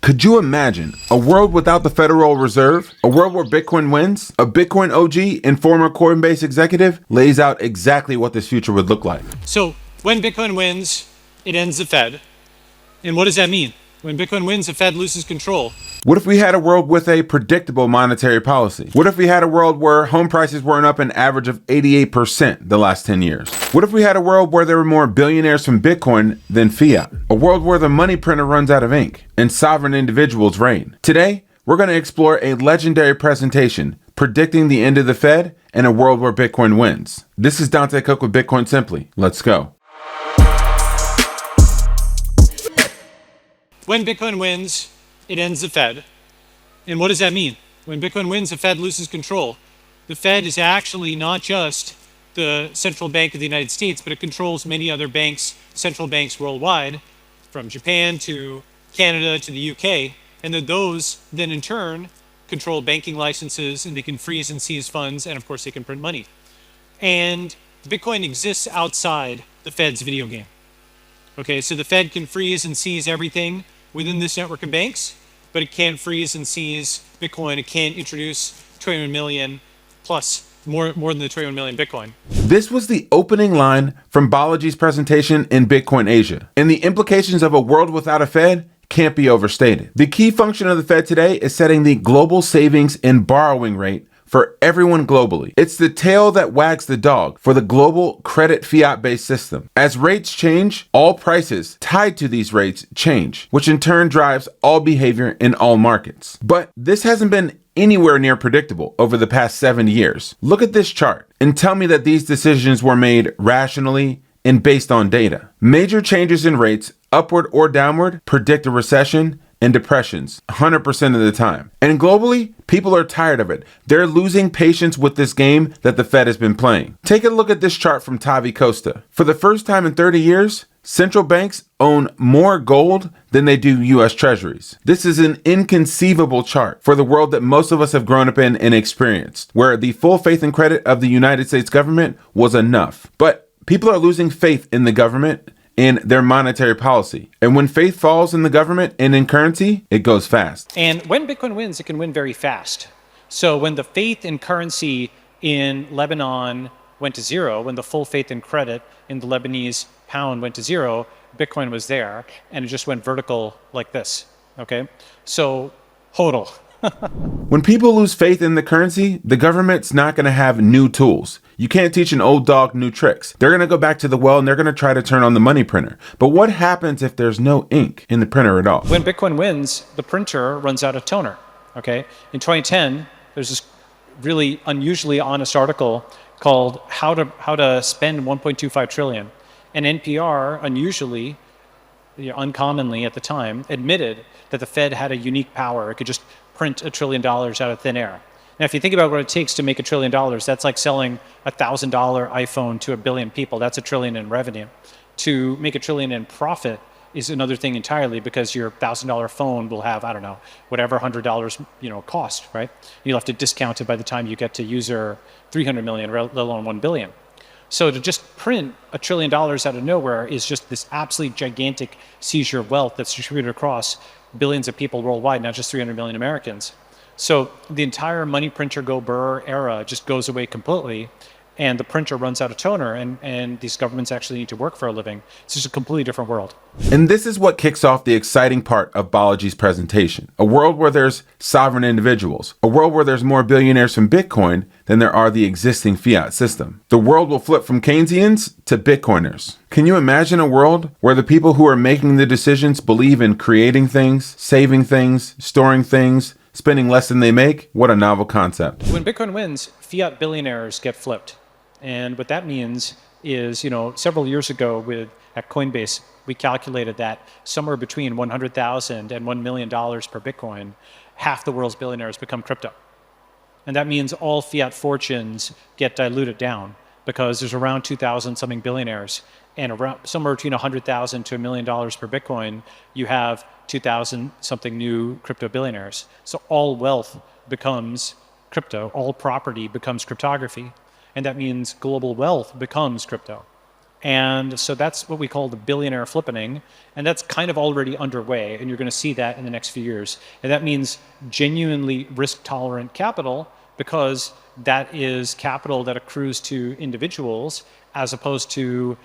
Could you imagine a world without the Federal Reserve? A world where Bitcoin wins? A Bitcoin OG and former Coinbase executive lays out exactly what this future would look like. So when Bitcoin wins, it ends the Fed. And what does that mean? When Bitcoin wins, the Fed loses control. What if we had a world with a predictable monetary policy? What if we had a world where home prices weren't up an average of 88% the last 10 years? What if we had a world where there were more billionaires from Bitcoin than fiat? A world where the money printer runs out of ink and sovereign individuals reign. Today, we're going to explore a legendary presentation predicting the end of the Fed and a world where Bitcoin wins. This is Dante Cook with Bitcoin Simply. Let's go. When Bitcoin wins, it ends the Fed. And what does that mean? When Bitcoin wins, the Fed loses control. The Fed is actually not just the central bank of the United States, but it controls many other banks, central banks worldwide, from Japan to Canada to the UK. And then those then in turn control banking licenses, and they can freeze and seize funds, and of course they can print money. And Bitcoin exists outside the Fed's video game. Okay, so the Fed can freeze and seize everything within this network of banks, but it can't freeze and seize Bitcoin. It can't introduce 21 million plus more than the 21 million Bitcoin. This was the opening line from Balaji's presentation in Bitcoin Asia. And the implications of a world without a Fed can't be overstated. The key function of the Fed today is setting the global savings and borrowing rate for everyone globally. It's the tail that wags the dog for the global credit fiat-based system. As rates change, all prices tied to these rates change, which in turn drives all behavior in all markets. But this hasn't been anywhere near predictable over the past 7 years. Look at this chart and tell me that these decisions were made rationally and based on data. Major changes in rates, upward or downward, predict a recession and depressions 100% of the time. And globally, people are tired of it. They're losing patience with this game that the Fed has been playing. Take a look at this chart from Tavi Costa. For the first time in 30 years, central banks own more gold than they do US treasuries. This is an inconceivable chart for the world that most of us have grown up in and experienced, where the full faith and credit of the United States government was enough. But people are losing faith in the government in their monetary policy. And when faith falls in the government and in currency, it goes fast. And when Bitcoin wins, it can win very fast. So when the faith in currency in Lebanon went to zero, when the full faith in credit in the Lebanese pound went to zero, Bitcoin was there, and it just went vertical like this, okay? So HODL. When people lose faith in the currency, the government's not going to have new tools. You can't teach an old dog new tricks. They're going to go back to the well and they're going to try to turn on the money printer. But what happens if there's no ink in the printer at all? When Bitcoin wins, the printer runs out of toner, okay? In 2010, there's this really unusually honest article called How to Spend 1.25 Trillion. And NPR, unusually, uncommonly at the time, admitted that the Fed had a unique power. It could just print $1 trillion out of thin air. Now, if you think about what it takes to make $1 trillion, that's like selling a $1,000 iPhone to 1 billion people. That's $1 trillion in revenue. To make $1 trillion in profit is another thing entirely, because your $1,000 phone will have, I don't know, whatever $100 cost, right? You'll have to discount it by the time you get to user 300 million, let alone 1 billion. So to just print $1 trillion out of nowhere is just this absolutely gigantic seizure of wealth that's distributed across billions of people worldwide, not just 300 million Americans. So the entire money printer go burr era just goes away completely, and the printer runs out of toner, and these governments actually need to work for a living. It's just a completely different world. And this is what kicks off the exciting part of Balaji's presentation. A world where there's sovereign individuals. A world where there's more billionaires from Bitcoin than there are the existing fiat system. The world will flip from Keynesians to Bitcoiners. Can you imagine a world where the people who are making the decisions believe in creating things, saving things, storing things, spending less than they make? What a novel concept. When Bitcoin wins, fiat billionaires get flipped. And what that means is, several years ago at Coinbase, we calculated that somewhere between $100,000 and $1 million per Bitcoin, half the world's billionaires become crypto. And that means all fiat fortunes get diluted down, because there's around 2,000 something billionaires, and around somewhere between $100,000 to $1 million per Bitcoin, you have 2,000 something new crypto billionaires. So all wealth becomes crypto, all property becomes cryptography. And that means global wealth becomes crypto. And so that's what we call the billionaire flippening. And that's kind of already underway. And you're going to see that in the next few years. And that means genuinely risk tolerant capital, because that is capital that accrues to individuals as opposed to,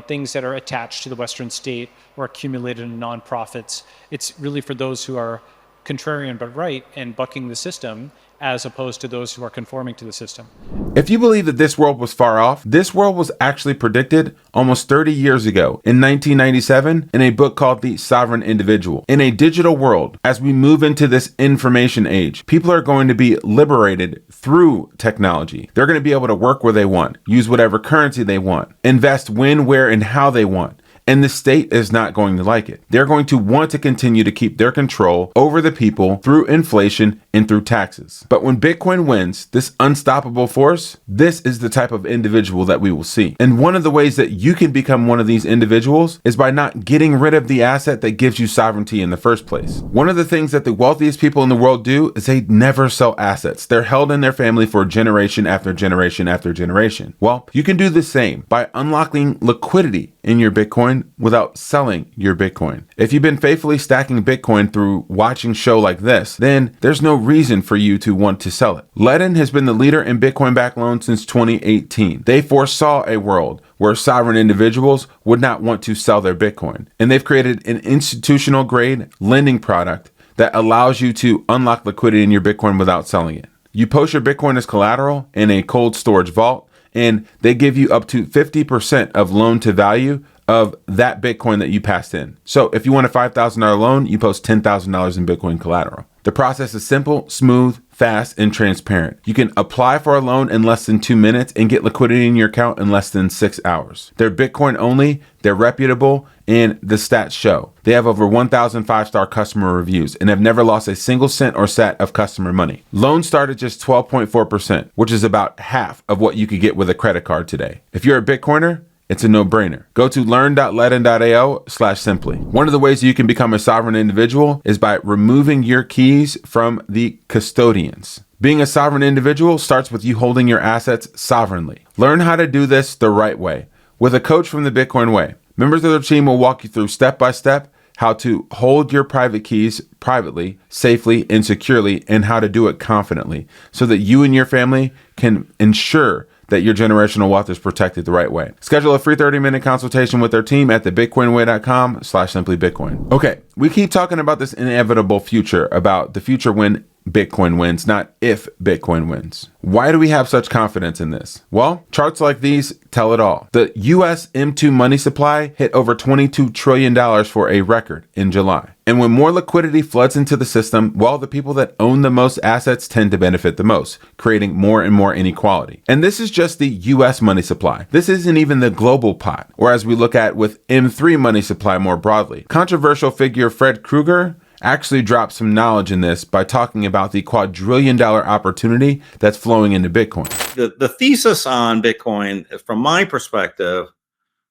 things that are attached to the Western state or accumulated in nonprofits. It's really for those who are contrarian but right and bucking the system, as opposed to those who are conforming to the system. If you believe that this world was far off, this world was actually predicted almost 30 years ago in 1997 in a book called The Sovereign Individual. In a digital world, as we move into this information age, people are going to be liberated through technology. They're going to be able to work where they want, use whatever currency they want, invest when, where, and how they want. And the state is not going to like it. They're going to want to continue to keep their control over the people through inflation and through taxes. But when Bitcoin wins, this unstoppable force, this is the type of individual that we will see. And one of the ways that you can become one of these individuals is by not getting rid of the asset that gives you sovereignty in the first place. One of the things that the wealthiest people in the world do is they never sell assets. They're held in their family for generation after generation after generation. Well, you can do the same by unlocking liquidity in your Bitcoin without selling your Bitcoin. If you've been faithfully stacking Bitcoin through watching show like this, then there's no reason for you to want to sell it. Ledn has been the leader in Bitcoin-backed loans since 2018. They foresaw a world where sovereign individuals would not want to sell their Bitcoin. And they've created an institutional grade lending product that allows you to unlock liquidity in your Bitcoin without selling it. You post your Bitcoin as collateral in a cold storage vault, and they give you up to 50% of loan to value of that Bitcoin that you passed in. So if you want a $5,000 loan, you post $10,000 in Bitcoin collateral. The process is simple, smooth, fast, and transparent. You can apply for a loan in less than 2 minutes and get liquidity in your account in less than 6 hours. They're Bitcoin only, they're reputable, and the stats show. They have over 1,000 five-star customer reviews and have never lost a single cent or sat of customer money. Loans start at just 12.4%, which is about half of what you could get with a credit card today. If you're a Bitcoiner, it's a no-brainer. Go to learn.ledn.ao/simply. One of the ways you can become a sovereign individual is by removing your keys from the custodians. Being a sovereign individual starts with you holding your assets sovereignly. Learn how to do this the right way with a coach from the Bitcoin Way. Members of their team will walk you through step-by-step how to hold your private keys privately, safely, and securely, and how to do it confidently so that you and your family can ensure that your generational wealth is protected the right way. Schedule a free 30-minute consultation with their team at thebitcoinway.com/simplybitcoin. Okay, we keep talking about this inevitable future, about the future when Bitcoin wins, not if Bitcoin wins. Why do we have such confidence in this? Well, charts like these tell it all. The US M2 money supply hit over $22 trillion for a record in July. And when more liquidity floods into the system, well, the people that own the most assets tend to benefit the most, creating more and more inequality. And this is just the US money supply. This isn't even the global pot, or as we look at with M3 money supply more broadly. Controversial figure Fred Krueger actually dropped some knowledge in this by talking about the $quadrillion opportunity that's flowing into Bitcoin. The thesis on Bitcoin, from my perspective,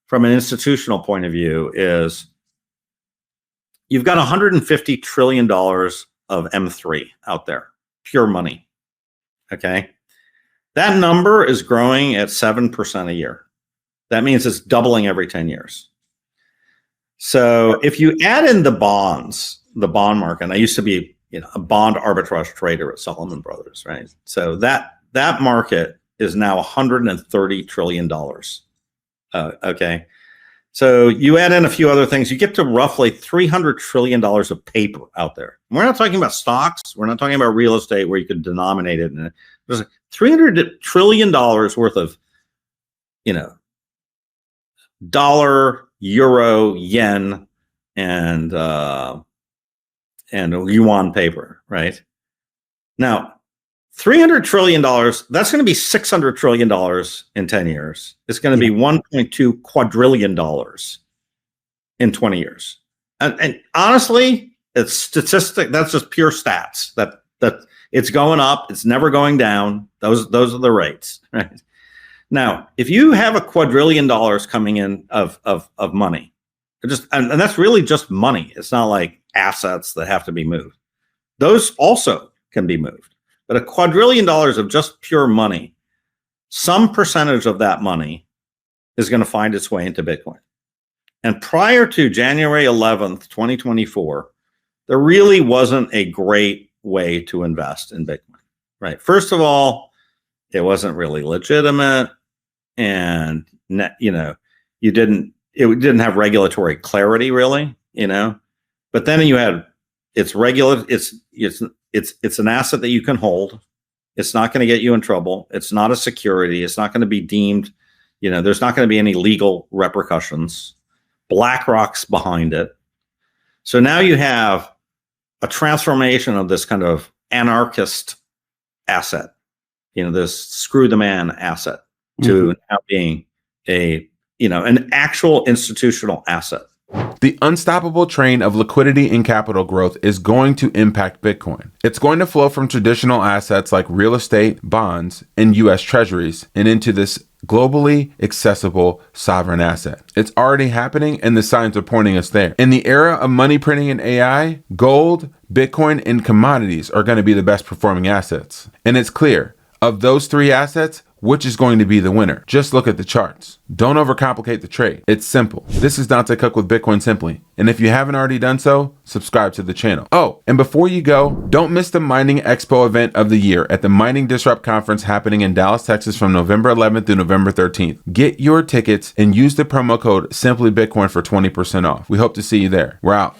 from an institutional point of view, is you've got $150 trillion of M3 out there, pure money. Okay. That number is growing at 7% a year. That means it's doubling every 10 years. So if you add in the bonds, the bond market, and I used to be a bond arbitrage trader at Salomon Brothers, right? So that market is now $130 trillion. Okay. So you add in a few other things, you get to roughly $300 trillion of paper out there. We're not talking about stocks. We're not talking about real estate where you could denominate it. There's $300 trillion worth of, dollar, euro, yen, and yuan paper, right? Now, $300 trillion, that's going to be $600 trillion in 10 years. It's going to be $1.2 quadrillion in 20 years. And honestly, it's statistic. That's just pure stats. That it's going up. It's never going down. Those are the rates, right? Now, if you have $1 quadrillion coming in of money, and that's really just money. It's not like assets that have to be moved. Those also can be moved. But $1 quadrillion of just pure money, some percentage of that money is going to find its way into Bitcoin. And prior to January 11th, 2024, there really wasn't a great way to invest in Bitcoin, right? First of all, it wasn't really legitimate, and it didn't have regulatory clarity, really, But then you had it's an asset that you can hold. It's not going to get you in trouble. It's not a security. It's not going to be deemed, there's not going to be any legal repercussions. BlackRock's behind it. So now you have a transformation of this kind of anarchist asset, this screw the man asset, to now being an actual institutional asset. The unstoppable train of liquidity and capital growth is going to impact Bitcoin. It's going to flow from traditional assets like real estate, bonds, and US treasuries and into this globally accessible sovereign asset. It's already happening, and the signs are pointing us there. In the era of money printing and AI, gold, Bitcoin, and commodities are going to be the best performing assets. And it's clear, of those three assets, which is going to be the winner? Just look at the charts. Don't overcomplicate the trade. It's simple. This is Dante Cook with Bitcoin Simply. And if you haven't already done so, subscribe to the channel. Oh, and before you go, don't miss the Mining Expo event of the year at the Mining Disrupt Conference happening in Dallas, Texas from November 11th through November 13th. Get your tickets and use the promo code SimplyBitcoin for 20% off. We hope to see you there. We're out.